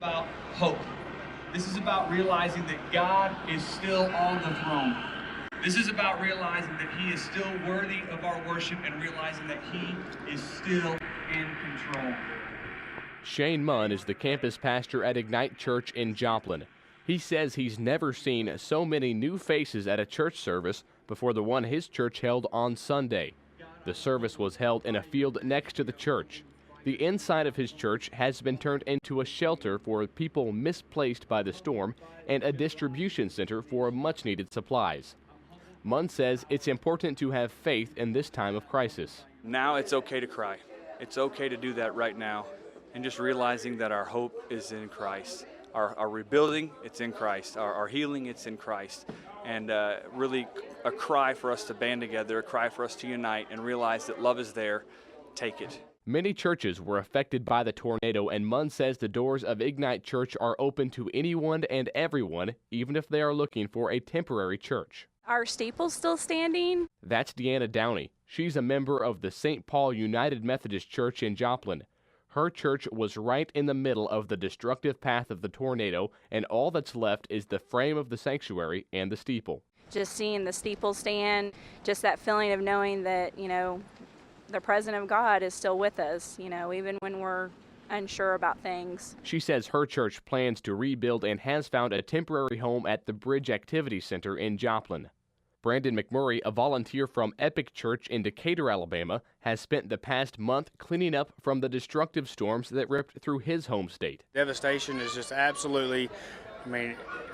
About hope. This is about realizing that God is still on the throne. This is about realizing that He is still worthy of our worship and realizing that He is still in control. Shane Munn is the campus pastor at Ignite Church in Joplin. He says he's never seen so many new faces at a church service before the one his church held on Sunday. The service was held in a field next to the church. The inside of his church has been turned into a shelter for people misplaced by the storm and a distribution center for much-needed supplies. Munn says it's important to have faith in this time of crisis. Now it's okay to cry. It's okay to do that right now, and just realizing that our hope is in Christ. Our rebuilding, it's in Christ. Our healing, it's in Christ. And really a cry for us to band together, a cry for us to unite and realize that love is there. Take it. Many churches were affected by the tornado, and Munn says the doors of Ignite Church are open to anyone and everyone, even if they are looking for a temporary church. Are steeples still standing? That's Deanna Downey. She's a member of the St. Paul United Methodist Church in Joplin. Her church was right in the middle of the destructive path of the tornado, and all that's left is the frame of the sanctuary and the steeple. Just seeing the steeple stand, just that feeling of knowing that, the presence of God is still with us, even when we're unsure about things. She says her church plans to rebuild and has found a temporary home at the Bridge Activity Center in Joplin. Brandon McMurray, a volunteer from Epic Church in Decatur, Alabama, has spent the past month cleaning up from the destructive storms that ripped through his home state. Devastation is just absolutely,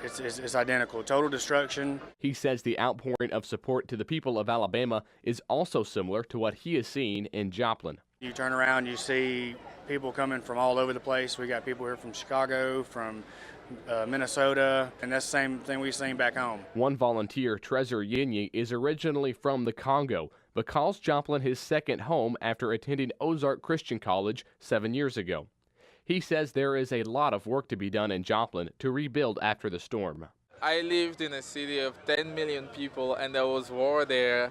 it's identical, total destruction. He says the outpouring of support to the people of Alabama is also similar to what he is seeing in Joplin. You turn around, you see people coming from all over the place. We got people here from Chicago, from Minnesota, and that's the same thing we've seen back home. One volunteer, Trezor Yinyi, is originally from the Congo, but calls Joplin his second home after attending Ozark Christian College 7 years ago. He says there is a lot of work to be done in Joplin to rebuild after the storm. I lived in a city of 10 million people, and there was war there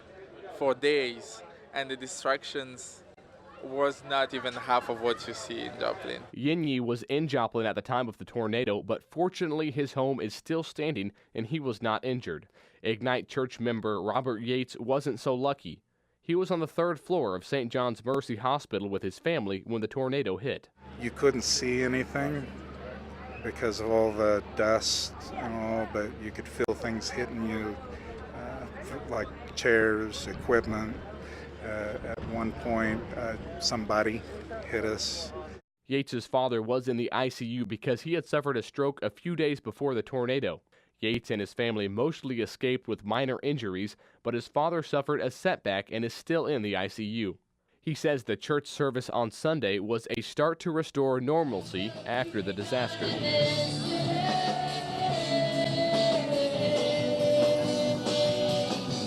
for days, and the destructions was not even half of what you see in Joplin. Yinyi was in Joplin at the time of the tornado, but fortunately his home is still standing and he was not injured. Ignite Church member Robert Yates wasn't so lucky. He was on the 3rd floor of St. John's Mercy Hospital with his family when the tornado hit. You couldn't see anything because of all the dust and all, but you could feel things hitting you, like chairs, equipment. At one point, somebody hit us. Yates's father was in the ICU because he had suffered a stroke a few days before the tornado. Yates and his family mostly escaped with minor injuries, but his father suffered a setback and is still in the ICU. He says the church service on Sunday was a start to restore normalcy after the disaster.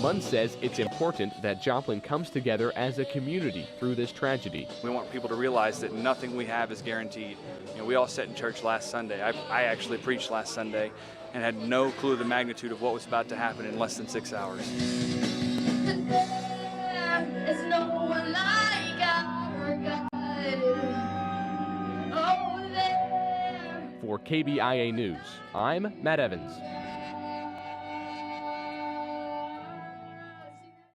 Munn says it's important that Joplin comes together as a community through this tragedy. We want people to realize that nothing we have is guaranteed. We all sat in church last Sunday. I actually preached last Sunday and had no clue the magnitude of what was about to happen in less than 6 hours. For KBIA News, I'm Matt Evans.